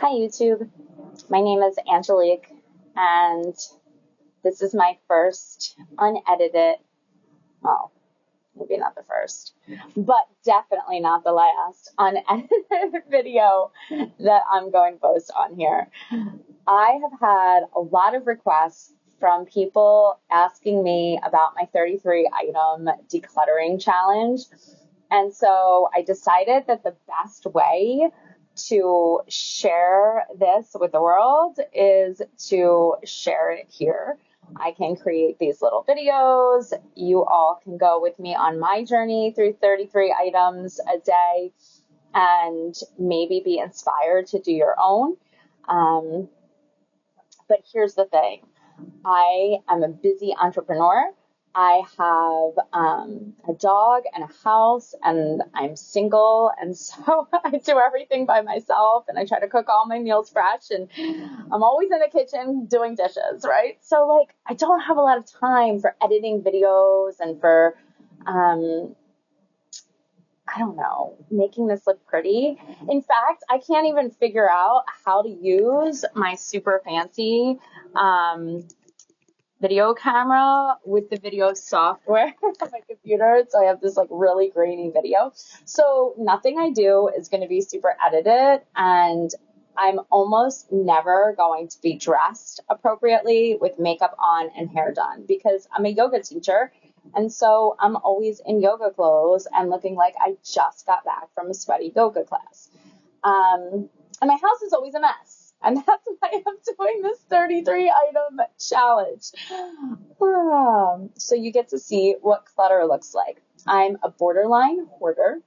Hi YouTube, my name is Angelique and this is my first unedited, well, maybe not the first, but definitely not the last unedited video that I'm going to post on here. I have had a lot of requests from people asking me about my 33 item decluttering challenge. And so I decided that the best way to share this with the world is to share it here. I can create these little videos. You all can go with me on my journey through 33 items a day and maybe be inspired to do your own. But here's the thing. I am a busy entrepreneur. I have a dog and a house, and I'm single, and so I do everything by myself, and I try to cook all my meals fresh, and I'm always in the kitchen doing dishes, right? So, I don't have a lot of time for editing videos and for, I don't know, making this look pretty. In fact, I can't even figure out how to use my super fancy video camera with the video software on my computer. So I have this really grainy video. So nothing I do is going to be super edited, and I'm almost never going to be dressed appropriately with makeup on and hair done because I'm a yoga teacher. And so I'm always in yoga clothes and looking like I just got back from a sweaty yoga class. And my house is always a mess. And that's why I'm doing this 33 item challenge. So you get to see what clutter looks like. I'm a borderline hoarder.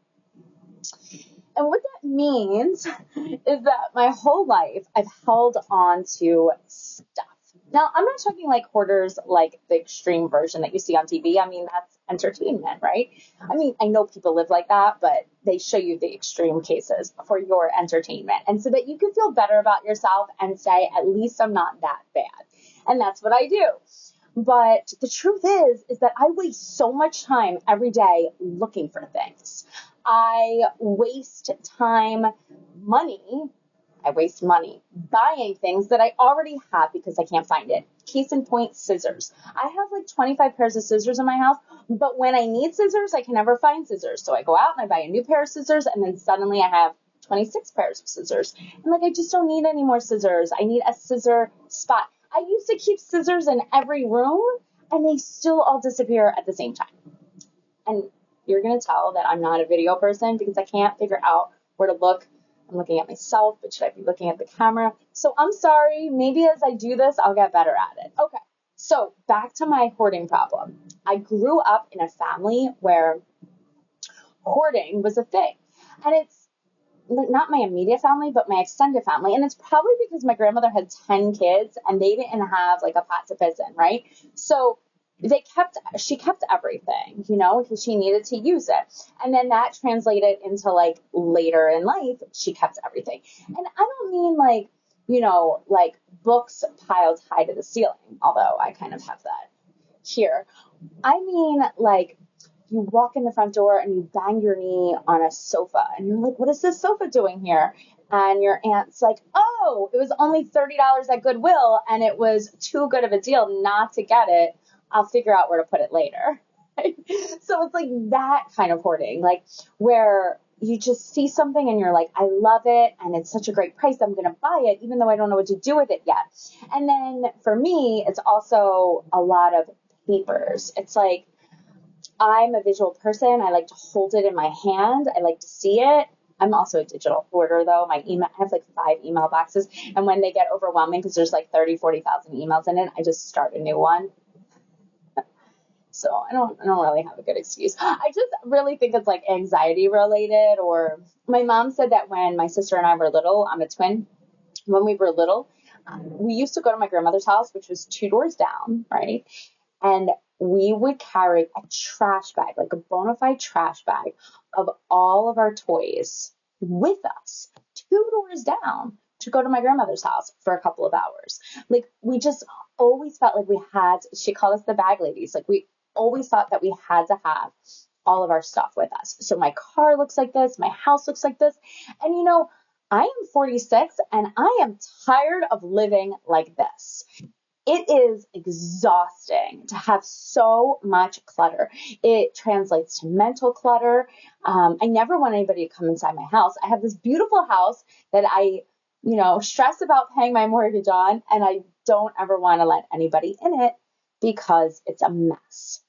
And what that means is that my whole life I've held on to stuff. Now, I'm not talking like hoarders like the extreme version that you see on TV. I mean, that's entertainment, right? I mean, I know people live like that, but they show you the extreme cases for your entertainment. And so that you can feel better about yourself and say, at least I'm not that bad. And that's what I do. But the truth is that I waste so much time every day looking for things. I waste time, I waste money buying things that I already have because I can't find it. Case in point, scissors. I have 25 pairs of scissors in my house, but when I need scissors, I can never find scissors. So I go out and I buy a new pair of scissors, and then suddenly I have 26 pairs of scissors. And I just don't need any more scissors. I need a scissor spot. I used to keep scissors in every room, and they still all disappear at the same time. And you're going to tell that I'm not a video person because I can't figure out where to look. I'm looking at myself, but should I be looking at the camera? So I'm sorry. Maybe as I do this, I'll get better at it. Okay. So back to my hoarding problem. I grew up in a family where hoarding was a thing. And it's not my immediate family, but my extended family. And it's probably because my grandmother had 10 kids and they didn't have a pot to piss in, right? So she kept everything, because she needed to use it. And then that translated into later in life, she kept everything. And I don't mean books piled high to the ceiling, although I kind of have that here. I mean you walk in the front door and you bang your knee on a sofa and you're like, what is this sofa doing here? And your aunt's like, oh, it was only $30 at Goodwill and it was too good of a deal not to get it. I'll figure out where to put it later. So it's that kind of hoarding, where you just see something and you're like, I love it and it's such a great price, I'm going to buy it even though I don't know what to do with it yet. And then for me, it's also a lot of papers. It's I'm a visual person. I like to hold it in my hand. I like to see it. I'm also a digital hoarder though. I have 5 email boxes. And when they get overwhelming, because there's 30, 40,000 emails in it, I just start a new one. So I don't really have a good excuse. I just really think it's anxiety related. Or my mom said that when my sister and I were little, I'm a twin. When we were little, we used to go to my grandmother's house, which was 2 doors down, right? And we would carry a trash bag, a bona fide trash bag of all of our toys with us 2 doors down to go to my grandmother's house for a couple of hours. We just always felt she called us the bag ladies. We always thought that we had to have all of our stuff with us. So my car looks like this, my house looks like this. And I am 46 and I am tired of living like this. It is exhausting to have so much clutter. It translates to mental clutter. I never want anybody to come inside my house. I have this beautiful house that I, stress about paying my mortgage on, and I don't ever want to let anybody in it because it's a mess.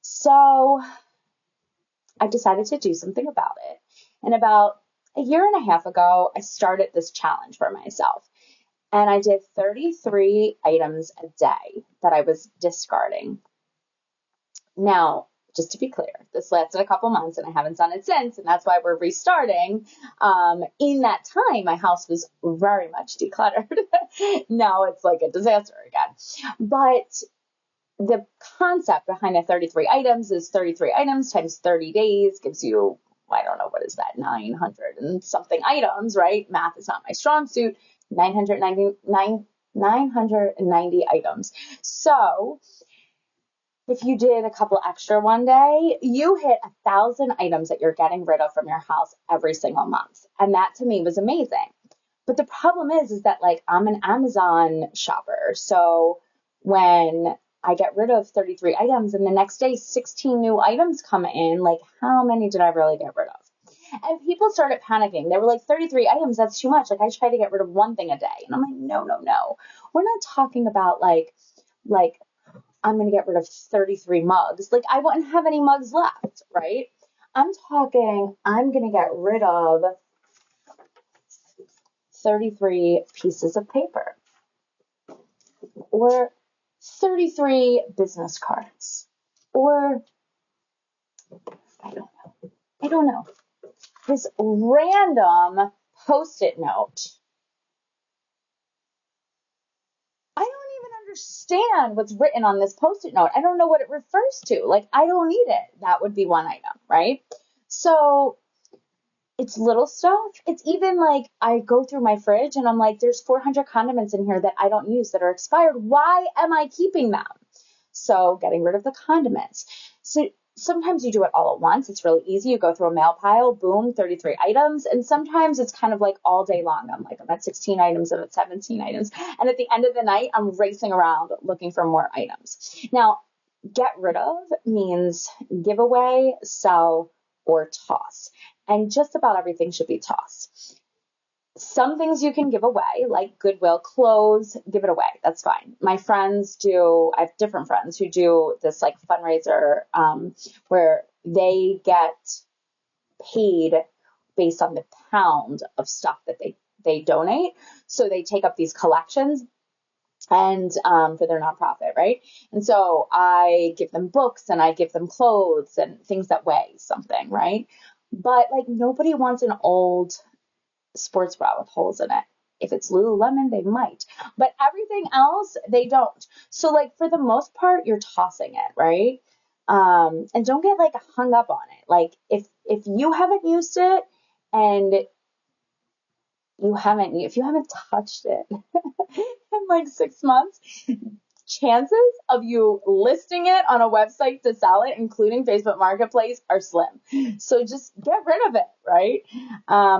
So I decided to do something about it. And about a year and a half ago, I started this challenge for myself. And I did 33 items a day that I was discarding. Now, just to be clear, this lasted a couple months and I haven't done it since, and that's why we're restarting. In that time, my house was very much decluttered. Now it's like a disaster again. But the concept behind the 33 items is 33 items times 30 days gives you, I don't know, what is that, 900 and something items, right? Math is not my strong suit. 990 items. So if you did a couple extra one day, you hit 1,000 items that you're getting rid of from your house every single month. And that to me was amazing. But the problem is that like I'm an Amazon shopper. So when I get rid of 33 items and the next day 16 new items come in, like how many did I really get rid of? And people started panicking. They were like, 33 items, that's too much. Like I try to get rid of one thing a day. And I'm like, no. We're not talking about like I'm going to get rid of 33 mugs. Like I wouldn't have any mugs left, right? I'm talking, I'm going to get rid of 33 pieces of paper or 33 business cards or I don't know. This random Post-it note. I don't even understand what's written on this Post-it note. I don't know what it refers to. Like, I don't need it. That would be one item, right? So it's little stuff. It's even like I go through my fridge and I'm like, there's 400 condiments in here that I don't use that are expired. Why am I keeping them? So getting rid of the condiments. So sometimes you do it all at once. It's really easy. You go through a mail pile, boom, 33 items. And sometimes it's kind of like all day long. I'm at 16 items, I'm at 17 items. And at the end of the night, I'm racing around looking for more items. Now, get rid of means give away, sell, or toss. And just about everything should be tossed. Some things you can give away, like Goodwill, clothes, give it away. That's fine. My friends I have different friends who do this like fundraiser where they get paid based on the pound of stuff that they donate. So they take up these collections and for their nonprofit, right? And so I give them books and I give them clothes and things that weigh something, right? But like nobody wants an old sports bra with holes in it. If it's Lululemon, they might. But everything else, they don't. So like for the most part, you're tossing it, right? And don't get like hung up on it. Like if you haven't used it and if you haven't touched it in like 6 months, chances of you listing it on a website to sell it, including Facebook Marketplace, are slim. So just get rid of it, right?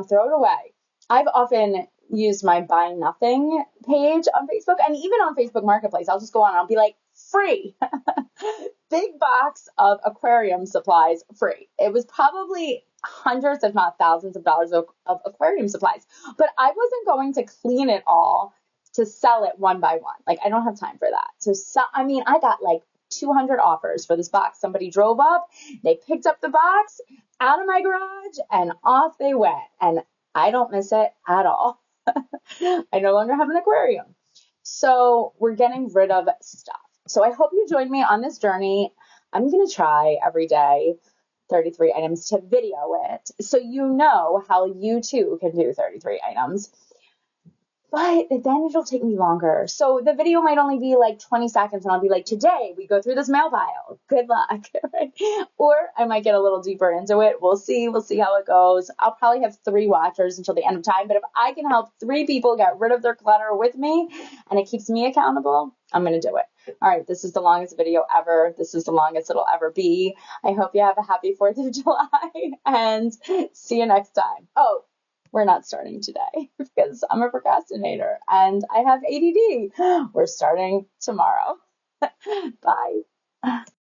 Throw it away. I've often used my buy nothing page on Facebook and even on Facebook Marketplace. I'll just go on and I'll be like, free. Big box of aquarium supplies, free. It was probably hundreds, if not thousands of dollars of aquarium supplies. But I wasn't going to clean it all to sell it one by one. Like, I don't have time for that. I got like 200 offers for this box. Somebody drove up, they picked up the box out of my garage, and off they went. And I don't miss it at all. I no longer have an aquarium. So we're getting rid of stuff. So I hope you join me on this journey. I'm going to try every day 33 items to video it so you know how you too can do 33 items. But then it'll take me longer. So the video might only be like 20 seconds and I'll be like, today we go through this mail pile. Good luck. Right? Or I might get a little deeper into it. We'll see how it goes. I'll probably have 3 watchers until the end of time. But if I can help 3 people get rid of their clutter with me and it keeps me accountable, I'm going to do it. All right. This is the longest video ever. This is the longest it'll ever be. I hope you have a happy 4th of July and see you next time. Oh, we're not starting today because I'm a procrastinator and I have ADD. We're starting tomorrow. Bye.